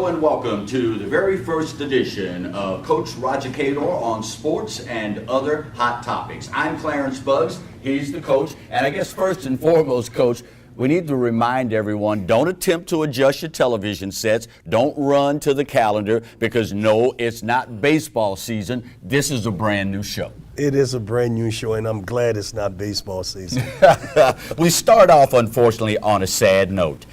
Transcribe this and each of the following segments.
Hello and welcome to the very first edition of Coach Roger Cador on sports and other hot topics. I'm Clarence Buggs, he's the coach, and I guess first and foremost, Coach, we need to remind everyone, don't attempt to adjust your television sets, don't run to the calendar, because no, it's not baseball season, this is a brand new show. It is a brand new show, and I'm glad it's not baseball season. We start off, unfortunately, on a sad note,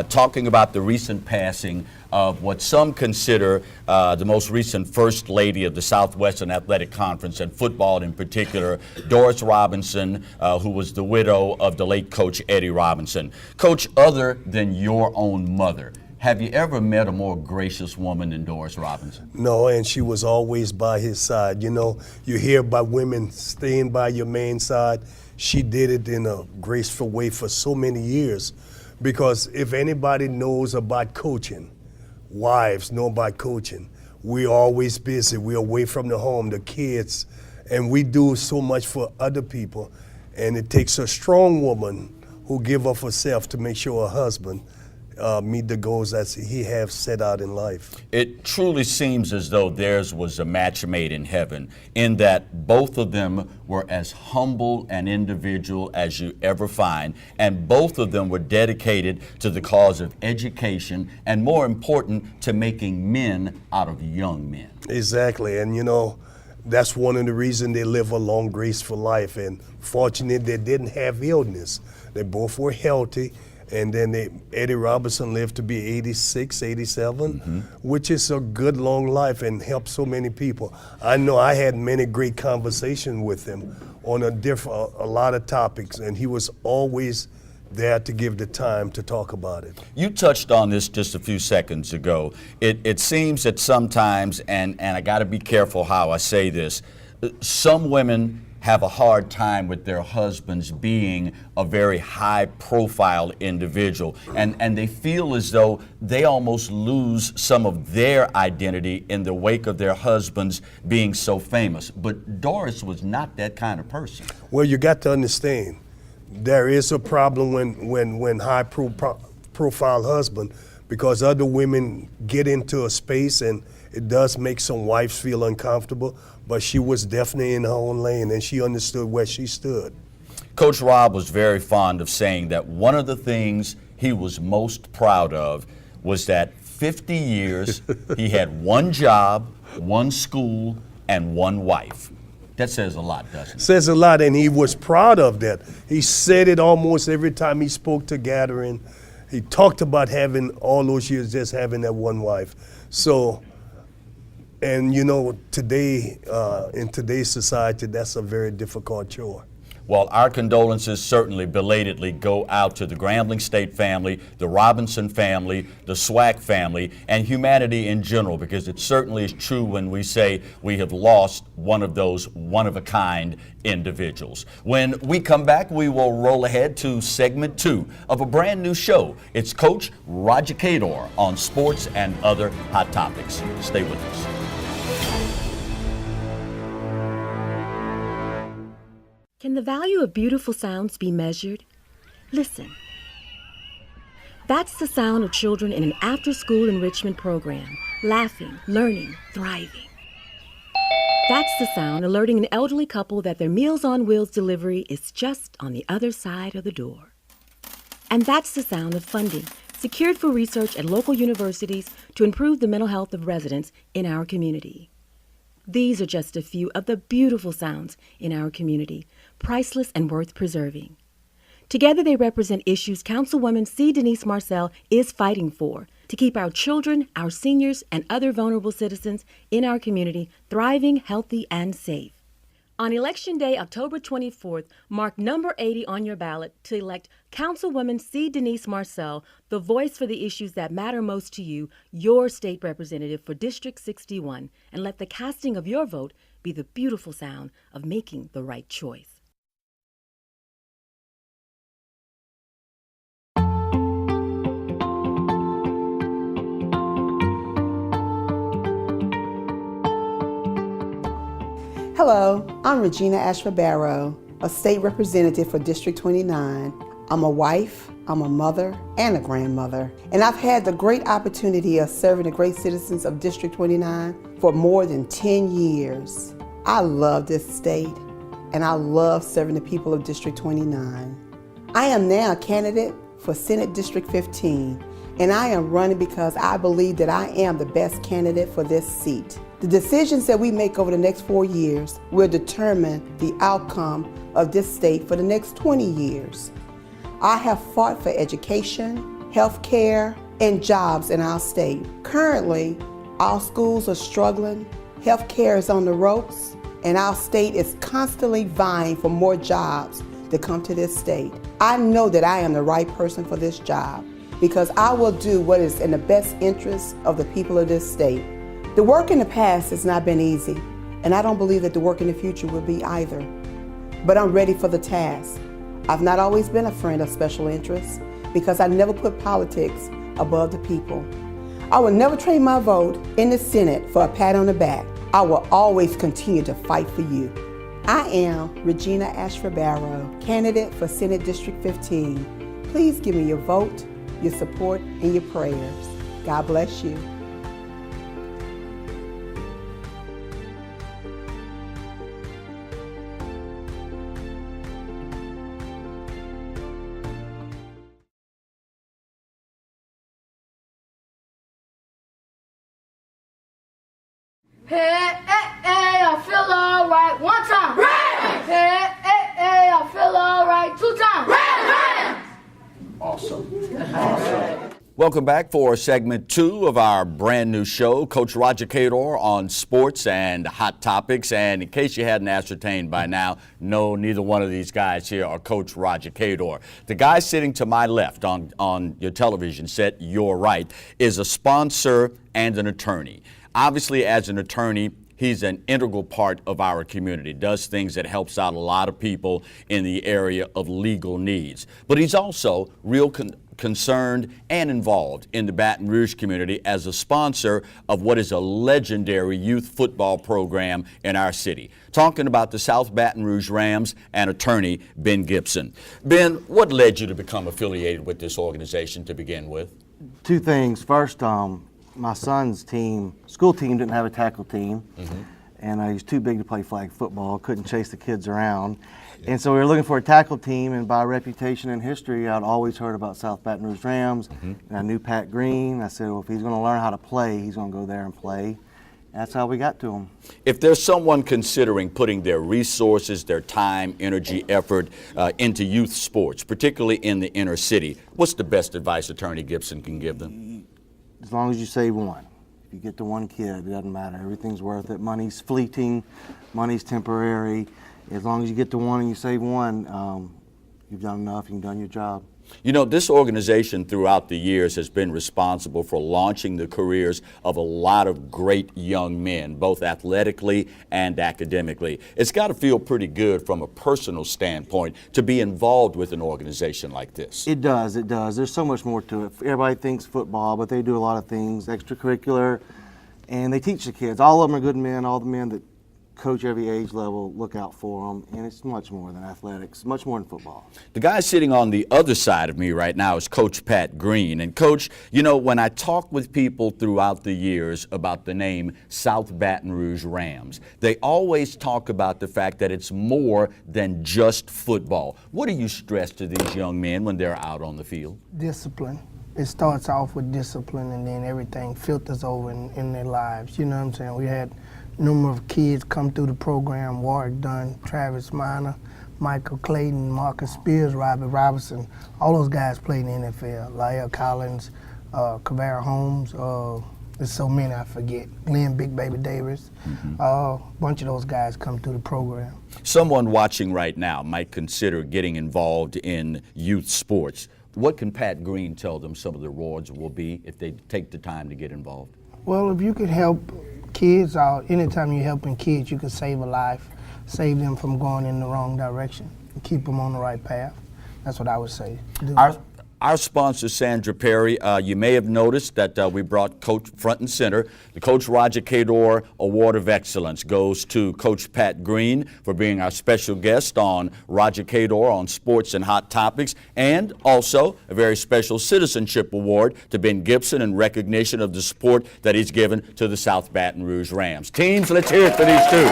talking about the recent passing of what some consider the most recent First Lady of the Southwestern Athletic Conference, and football in particular, Doris Robinson, who was the widow of the late Coach Eddie Robinson. Coach, other than your own mother, have you ever met a more gracious woman than Doris Robinson? No, and she was always by his side. You know, you hear about women staying by your man's side. She did it in a graceful way for so many years, because if anybody knows about coaching, wives know about coaching. We're always busy. We're away from the home, the kids, and we do so much for other people. And it takes a strong woman who give up herself to make sure her husband meet the goals that he has set out in life. It truly seems as though theirs was a match made in heaven, in that both of them were as humble an individual as you ever find, and both of them were dedicated to the cause of education, and more important, to making men out of young men. Exactly, and you know, that's one of the reasons they live a long, graceful life, and fortunate they didn't have illness. They both were healthy. And then Eddie Robinson lived to be 86, 87, which is a good long life and helped so many people. I know I had many great conversations with him on a lot of topics, and he was always there to give the time to talk about it. You touched on this just a few seconds ago. It seems that sometimes, and I got to be careful how I say this, some women have a hard time with their husbands being a very high-profile individual, and they feel as though they almost lose some of their identity in the wake of their husbands being so famous. But Doris was not that kind of person. Well, you got to understand, there is a problem when high-profile husband, because other women get into a space, and it does make some wives feel uncomfortable, but she was definitely in her own lane, and she understood where she stood. Coach Rob was very fond of saying that one of the things he was most proud of was that 50 years he had one job, one school, and one wife. That says a lot, doesn't it? Says a lot, and he was proud of that. He said it almost every time he spoke to gathering. He talked about having all those years just having that one wife. So, and you know, today, in today's society, that's a very difficult chore. Well, our condolences certainly belatedly go out to the Grambling State family, the Robinson family, the Swack family, and humanity in general, because it certainly is true when we say we have lost one of those one-of-a-kind individuals. When we come back, we will roll ahead to segment 2 of a brand new show. It's Coach Roger Cador on sports and other hot topics. Stay with us. Can the value of beautiful sounds be measured? Listen. That's the sound of children in an after-school enrichment program, laughing, learning, thriving. That's the sound alerting an elderly couple that their Meals on Wheels delivery is just on the other side of the door. And that's the sound of funding secured for research at local universities to improve the mental health of residents in our community. These are just a few of the beautiful sounds in our community, priceless and worth preserving. Together they represent issues Councilwoman C. Denise Marcel is fighting for to keep our children, our seniors, and other vulnerable citizens in our community thriving, healthy, and safe. On Election Day, October 24th, mark number 80 on your ballot to elect Councilwoman C. Denise Marcel, the voice for the issues that matter most to you, your state representative for District 61, and let the casting of your vote be the beautiful sound of making the right choice. Hello, I'm Regina Ashford Barrow, a state representative for District 29. I'm a wife, I'm a mother and a grandmother, and I've had the great opportunity of serving the great citizens of District 29 for more than 10 years. I love this state, and I love serving the people of District 29. I am now a candidate for Senate District 15, and I am running because I believe that I am the best candidate for this seat. The decisions that we make over the next 4 years will determine the outcome of this state for the next 20 years. I have fought for education, health care, and jobs in our state. Currently, our schools are struggling, health care is on the ropes, and our state is constantly vying for more jobs to come to this state. I know that I am the right person for this job because I will do what is in the best interest of the people of this state. The work in the past has not been easy, and I don't believe that the work in the future will be either. But I'm ready for the task. I've not always been a friend of special interests because I never put politics above the people. I will never trade my vote in the Senate for a pat on the back. I will always continue to fight for you. I am Regina Ashford Barrow, candidate for Senate District 15. Please give me your vote, your support, and your prayers. God bless you. Hey, hey, hey, I feel alright. One time. Right. Hey, hey, hey, I feel alright. 2 times. Right. Awesome. Welcome back for segment 2 of our brand new show, Coach Roger Cador on sports and hot topics. And in case you hadn't ascertained by now, no, neither one of these guys here are Coach Roger Cador. The guy sitting to my left on your television set, your right, is a sponsor and an attorney. Obviously, as an attorney, he's an integral part of our community, does things that helps out a lot of people in the area of legal needs. But he's also real concerned and involved in the Baton Rouge community as a sponsor of what is a legendary youth football program in our city. Talking about the South Baton Rouge Rams and attorney Ben Gibson. Ben, what led you to become affiliated with this organization to begin with? 2 things. First, my son's school team didn't have a tackle team, and he was too big to play flag football, couldn't chase the kids around. And so we were looking for a tackle team, and by reputation and history, I'd always heard about South Baton Rouge Rams, and I knew Pat Green. I said, well, if he's going to learn how to play, he's going to go there and play. That's how we got to him. If there's someone considering putting their resources, their time, energy, effort into youth sports, particularly in the inner city, what's the best advice Attorney Gibson can give them? As long as you save one. If you get to one kid, it doesn't matter. Everything's worth it. Money's fleeting. Money's temporary. As long as you get to one and you save one, you've done enough. You've done your job. You know, this organization throughout the years has been responsible for launching the careers of a lot of great young men, both athletically and academically. It's got to feel pretty good from a personal standpoint to be involved with an organization like this. It does, it does. There's so much more to it. Everybody thinks football, but they do a lot of things, extracurricular, and they teach the kids. All of them are good men. All the men that coach every age level look out for them, and it's much more than athletics, much more than football. The guy sitting on the other side of me right now is Coach Pat Green. And Coach, you know, when I talk with people throughout the years about the name South Baton Rouge Rams, they always talk about the fact that it's more than just football. What do you stress to these young men when they're out on the field? Discipline. It starts off with discipline, and then everything filters over in their lives. You know what I'm saying? We had a number of kids come through the program: Warwick Dunn, Travis Minor, Michael Clayton, Marcus Spears, Robert Robinson. All those guys played in the NFL. Lyle Collins, Kavara Holmes. There's so many I forget. Glenn Big Baby Davis. A bunch of those guys come through the program. Someone watching right now might consider getting involved in youth sports. What can Pat Green tell them some of the rewards will be if they take the time to get involved? Well, if you could help kids out, anytime you're helping kids, you can save a life, save them from going in the wrong direction, and keep them on the right path. That's what I would say. Our sponsor, Sandra Perry, you may have noticed that we brought Coach front and center. The Coach Roger Cador Award of Excellence goes to Coach Pat Green for being our special guest on Roger Cador on Sports and Hot Topics, and also a very special Citizenship Award to Ben Gibson in recognition of the support that he's given to the South Baton Rouge Rams. Teams, let's hear it for these two.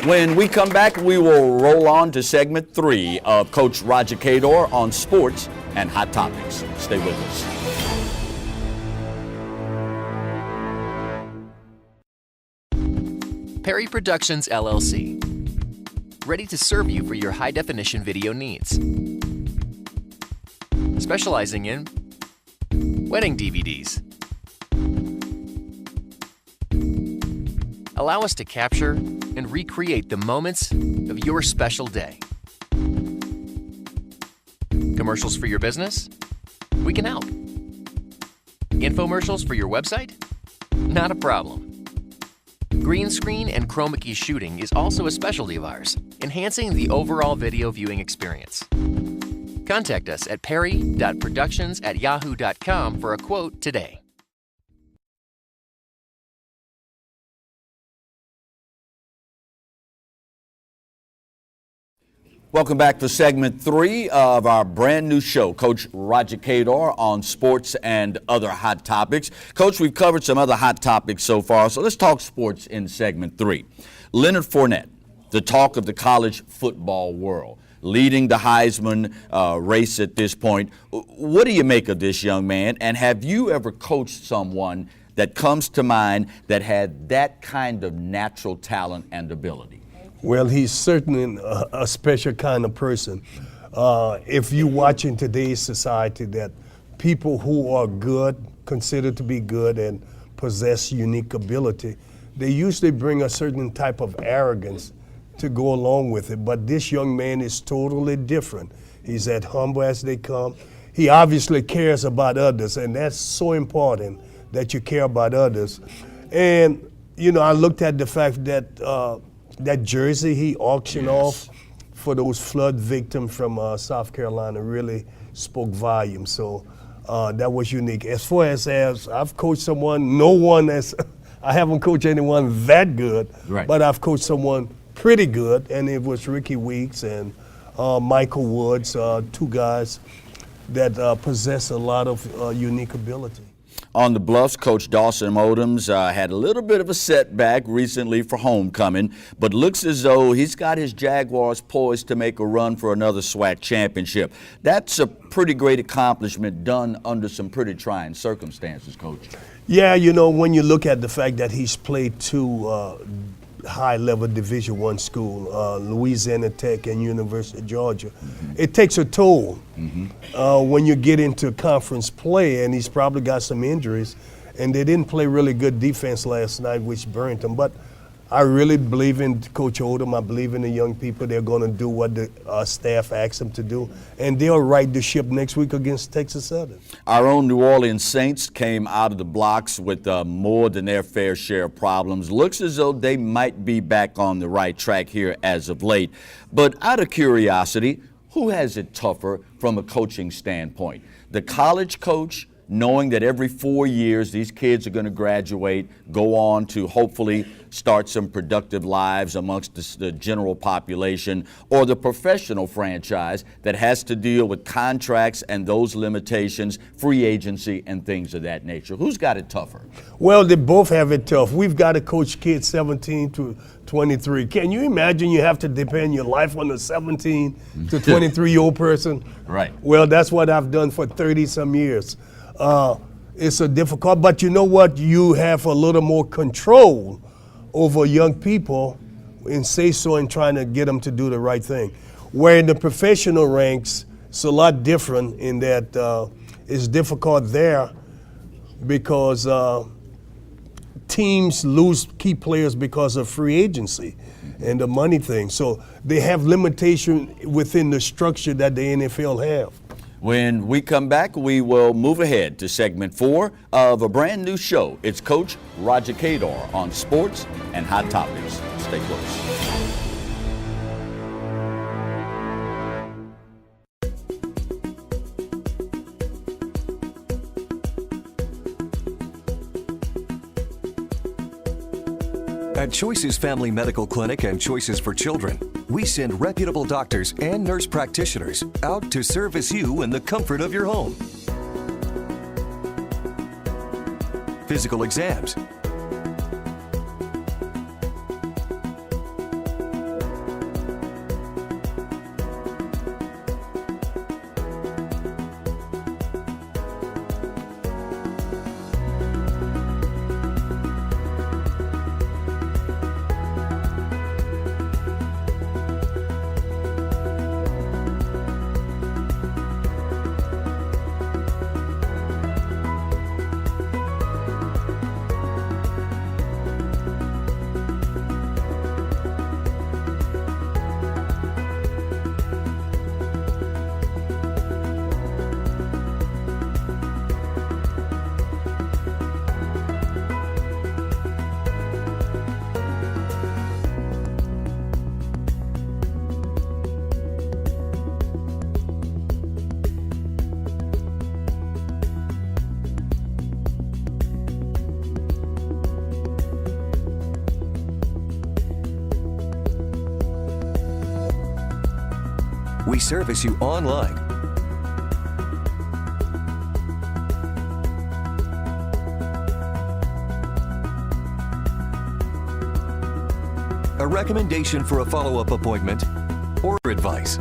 When we come back, we will roll on to segment 3 of Coach Roger Cador on Sports and Hot Topics. Stay with us. Perry Productions, LLC. Ready to serve you for your high-definition video needs. Specializing in wedding DVDs. Allow us to capture and recreate the moments of your special day. Commercials for your business? We can help. Infomercials for your website? Not a problem. Green screen and chroma key shooting is also a specialty of ours, enhancing the overall video viewing experience. Contact us at perry.productions@yahoo.com for a quote today. Welcome back to segment 3 of our brand new show, Coach Roger Cador on Sports and Other Hot Topics. Coach, we've covered some other hot topics so far, so let's talk sports in segment 3. Leonard Fournette, the talk of the college football world, leading the Heisman race at this point. What do you make of this young man, and have you ever coached someone that comes to mind that had that kind of natural talent and ability? Well, he's certainly a special kind of person. If you watch in today's society that people who are good, considered to be good and possess unique ability, they usually bring a certain type of arrogance to go along with it. But this young man is totally different. He's as humble as they come. He obviously cares about others, and that's so important that you care about others. And, you know, I looked at the fact that that jersey he auctioned off for those flood victims from South Carolina really spoke volumes. So that was unique. As far as I've coached someone, I haven't coached anyone that good, right, but I've coached someone pretty good, and it was Ricky Weeks and Michael Woods, two guys that possess a lot of unique ability. On the Bluffs, Coach Dawson Odoms had a little bit of a setback recently for homecoming, but looks as though he's got his Jaguars poised to make a run for another SWAC championship. That's a pretty great accomplishment done under some pretty trying circumstances, Coach. Yeah, you know, when you look at the fact that he's played two high-level Division I school, Louisiana Tech and University of Georgia, it takes a toll when you get into conference play, and he's probably got some injuries, and they didn't play really good defense last night, which burnt him. But I really believe in Coach Odom. I believe in the young people. They're going to do what the staff asks them to do, and they'll right the ship next week against Texas Southern. Our own New Orleans Saints came out of the blocks with more than their fair share of problems. Looks as though they might be back on the right track here as of late. But out of curiosity, who has it tougher from a coaching standpoint? The college coach, knowing that every 4 years these kids are going to graduate, go on to hopefully start some productive lives amongst the general population, or the professional franchise that has to deal with contracts and those limitations, free agency and things of that nature? Who's got it tougher? Well, they both have it tough. We've got to coach kids 17 to 23. Can you imagine you have to depend your life on a 17 to 23-year-old person? Right. Well, that's what I've done for 30-some years. It's a difficult, but you know what? You have a little more control over young people in say-so and trying to get them to do the right thing. Where in the professional ranks, it's a lot different in that it's difficult there because teams lose key players because of free agency and the money thing. So they have limitation within the structure that the NFL have. When we come back, we will move ahead to segment 4 of a brand new show. It's Coach Roger Cador on Sports and Hot Topics. Stay close. At Choices Family Medical Clinic and Choices for Children, we send reputable doctors and nurse practitioners out to service you in the comfort of your home. Physical exams, we service you online. A recommendation for a follow-up appointment or advice.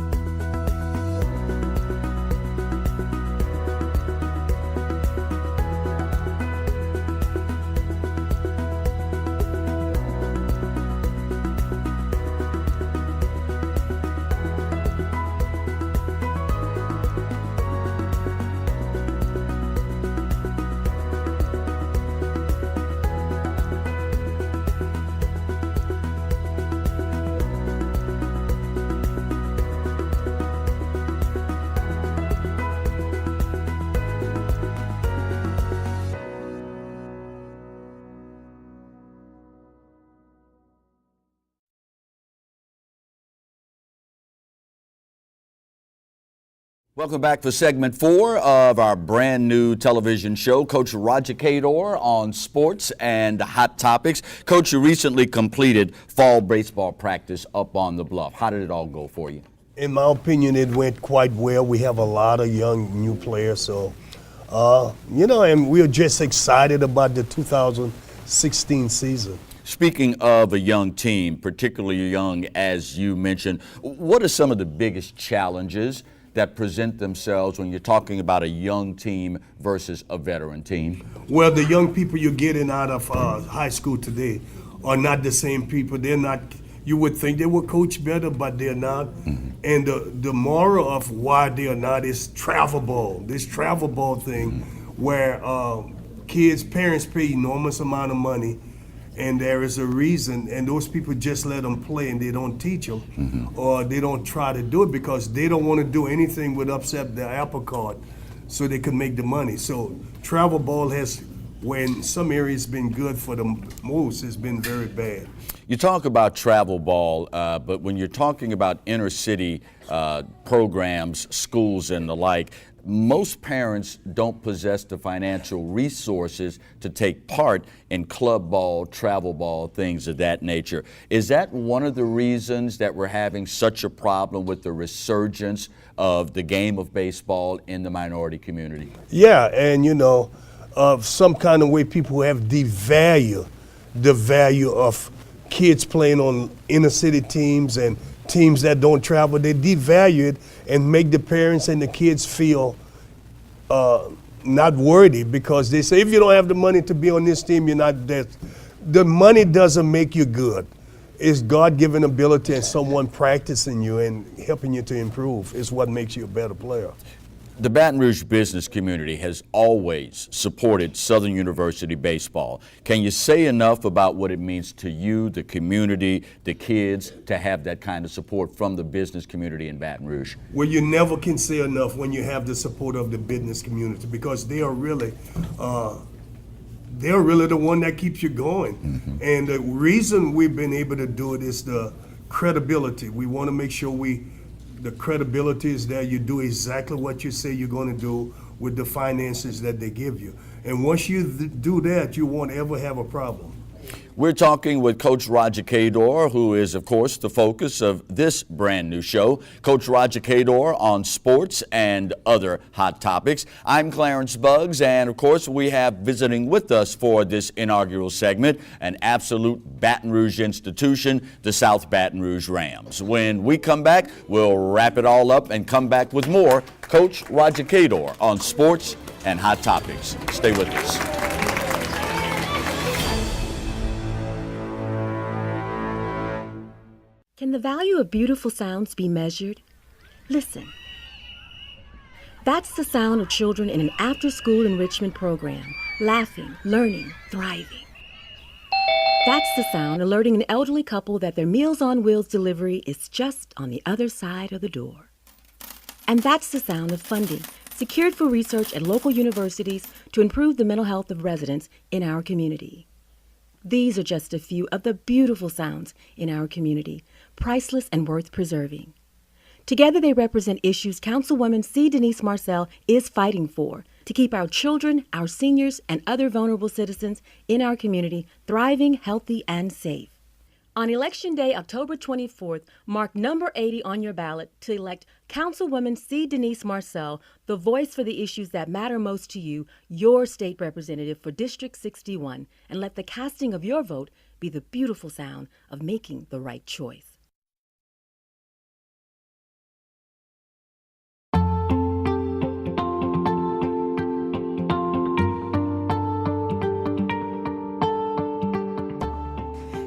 Welcome back for segment 4 of our brand new television show. Coach Roger Cador on sports and hot topics. Coach, you recently completed fall baseball practice up on the Bluff. How did it all go for you? In my opinion, it went quite well. We have a lot of young new players, so and we're just excited about the 2016 season. Speaking of a young team, particularly young as you mentioned, what are some of the biggest challenges that present themselves when you're talking about a young team versus a veteran team? Well, the young people you're getting out of high school today are not the same people. They're not, you would think they would coach better, but they're not. Mm-hmm. And the moral of why they are not is travel ball. This travel ball thing where parents pay enormous amount of money, and there is a reason, and those people just let them play and they don't teach them, or they don't try to do it because they don't want to do anything would upset the apple cart so they can make the money. So travel ball has, when some areas been good for the most, it's been very bad. You talk about travel ball, but when you're talking about inner city programs, schools and the like, most parents don't possess the financial resources to take part in club ball, travel ball, things of that nature. Is that one of the reasons that we're having such a problem with the resurgence of the game of baseball in the minority community? Yeah, and of some kind of way people have devalued the value of kids playing on inner city teams and teams that don't travel. They devalue it and make the parents and the kids feel not worthy because they say if you don't have the money to be on this team, you're not there. The money doesn't make you good. It's God-given ability and someone practicing you and helping you to improve is what makes you a better player. The Baton Rouge business community has always supported Southern University baseball. Can you say enough about what it means to you, the community, the kids, to have that kind of support from the business community in Baton Rouge? Well, you never can say enough when you have the support of the business community because they are really the one that keeps you going. Mm-hmm. And the reason we've been able to do it is the credibility. We want to make sure the credibility is there. You do exactly what you say you're going to do with the finances that they give you. And once you do that, you won't ever have a problem. We're talking with Coach Roger Cador, who is, of course, the focus of this brand new show. Coach Roger Cador on sports and other hot topics. I'm Clarence Buggs, and of course, we have visiting with us for this inaugural segment an absolute Baton Rouge institution, the South Baton Rouge Rams. When we come back, we'll wrap it all up and come back with more Coach Roger Cador on sports and hot topics. Stay with us. Can the value of beautiful sounds be measured? Listen. That's the sound of children in an after-school enrichment program, laughing, learning, thriving. That's the sound alerting an elderly couple that their Meals on Wheels delivery is just on the other side of the door. And that's the sound of funding secured for research at local universities to improve the mental health of residents in our community. These are just a few of the beautiful sounds in our community, priceless and worth preserving. Together they represent issues Councilwoman C. Denise Marcel is fighting for to keep our children, our seniors, and other vulnerable citizens in our community thriving, healthy, and safe. On Election Day, October 24th, mark number 80 on your ballot to elect Councilwoman C. Denise Marcel, the voice for the issues that matter most to you, your state representative for District 61, and let the casting of your vote be the beautiful sound of making the right choice.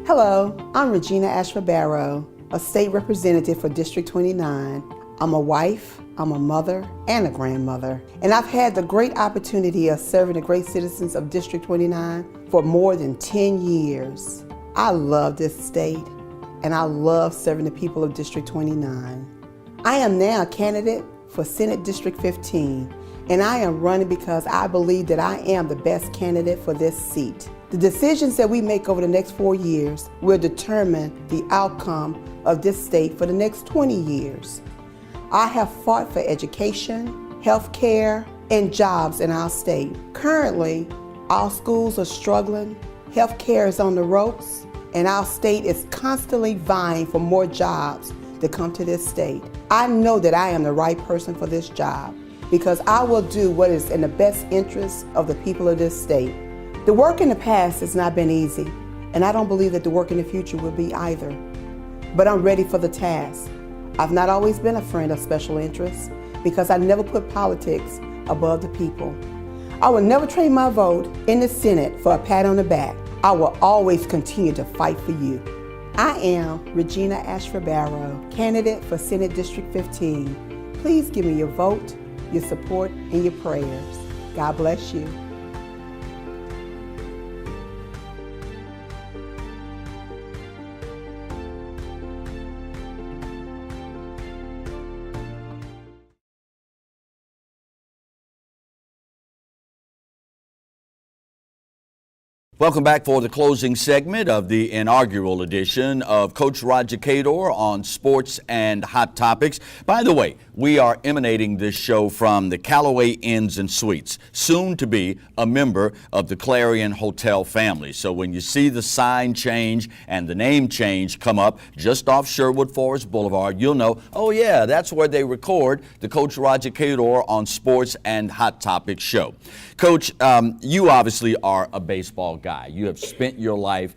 Hello, I'm Regina Ashford-Barrow, a state representative for District 29. I'm a wife, I'm a mother, and a grandmother. And I've had the great opportunity of serving the great citizens of District 29 for more than 10 years. I love this state, and I love serving the people of District 29. I am now a candidate for Senate District 15, and I am running because I believe that I am the best candidate for this seat. The decisions that we make over the next 4 years will determine the outcome of this state for the next 20 years. I have fought for education, health care, and jobs in our state. Currently, our schools are struggling, health care is on the ropes, and our state is constantly vying for more jobs to come to this state. I know that I am the right person for this job because I will do what is in the best interest of the people of this state. The work in the past has not been easy, and I don't believe that the work in the future will be either. But I'm ready for the task. I've not always been a friend of special interests because I never put politics above the people. I will never trade my vote in the Senate for a pat on the back. I will always continue to fight for you. I am Regina Ashford-Barrow, candidate for Senate District 15. Please give me your vote, your support, and your prayers. God bless you. Welcome back for the closing segment of the inaugural edition of Coach Roger Cador on sports and hot topics. By the way, we are emanating this show from the Callaway Inns and Suites, soon to be a member of the Clarion Hotel family. So when you see the sign change and the name change come up just off Sherwood Forest Boulevard, you'll know, oh yeah, that's where they record the Coach Roger Cador on sports and hot topics show. Coach, you obviously are a baseball guy. You have spent your life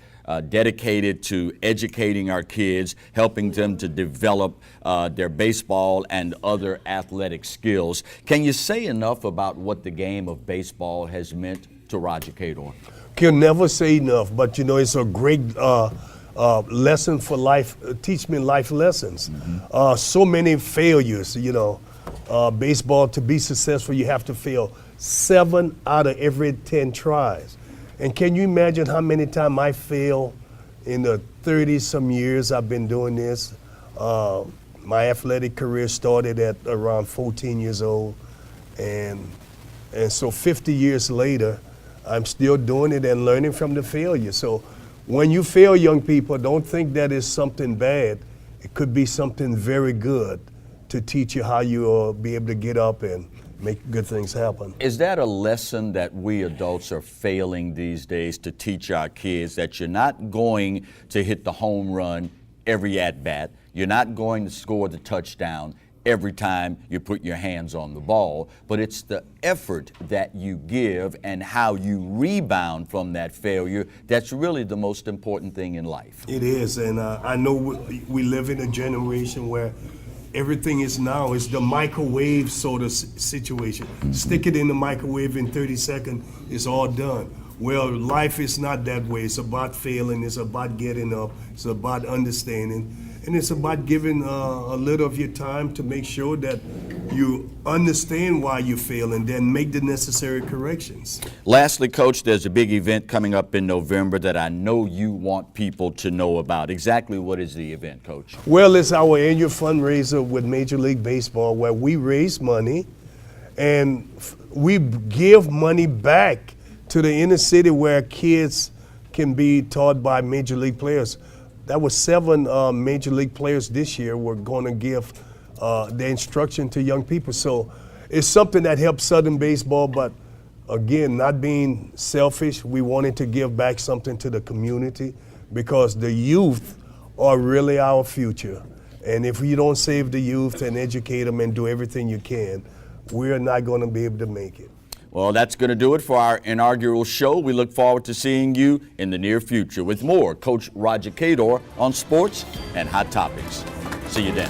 dedicated to educating our kids, helping them to develop their baseball and other athletic skills. Can you say enough about what the game of baseball has meant to Roger Cador? Can never say enough, but you know, it's a great lesson for life, teach me life lessons. Mm-hmm. So many failures, you know. Baseball, to be successful, you have to fail 7 out of every 10 tries. And can you imagine how many times I failed in the 30-some years I've been doing this? My athletic career started at around 14 years old. And so 50 years later, I'm still doing it and learning from the failure. So when you fail, young people, don't think that is something bad. It could be something very good to teach you how you'll be able to get up and make good things happen. Is that a lesson that we adults are failing these days to teach our kids, that you're not going to hit the home run every at-bat, you're not going to score the touchdown every time you put your hands on the ball, but it's the effort that you give and how you rebound from that failure that's really the most important thing in life? It is, and I know we live in a generation where everything is now, it's the microwave sort of situation. Stick it in the microwave in 30 seconds, it's all done. Well, life is not that way. It's about failing, it's about getting up, it's about understanding, and it's about giving a little of your time to make sure that you understand why you fail and then make the necessary corrections. Lastly, Coach, there's a big event coming up in November that I know you want people to know about. Exactly what is the event, Coach? Well, it's our annual fundraiser with Major League Baseball where we raise money and we give money back to the inner city where kids can be taught by Major League players. That was 7 Major League players this year were going to give the instruction to young people. So it's something that helps Southern baseball, but again, not being selfish, we wanted to give back something to the community because the youth are really our future. And if you don't save the youth and educate them and do everything you can, we're not going to be able to make it. Well, that's going to do it for our inaugural show. We look forward to seeing you in the near future with more Coach Roger Cador on sports and hot topics. See you then.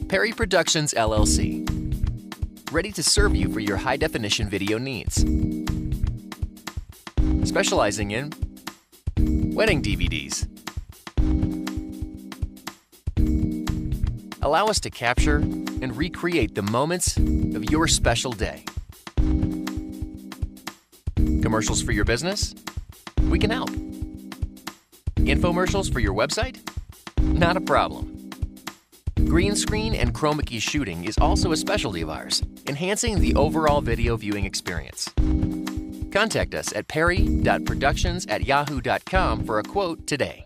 Perry Productions, LLC. Ready to serve you for your high-definition video needs. Specializing in wedding DVDs. Allow us to capture and recreate the moments of your special day. Commercials for your business? We can help. Infomercials for your website? Not a problem. Green screen and chroma key shooting is also a specialty of ours, enhancing the overall video viewing experience. Contact us at perry.productions@yahoo.com for a quote today.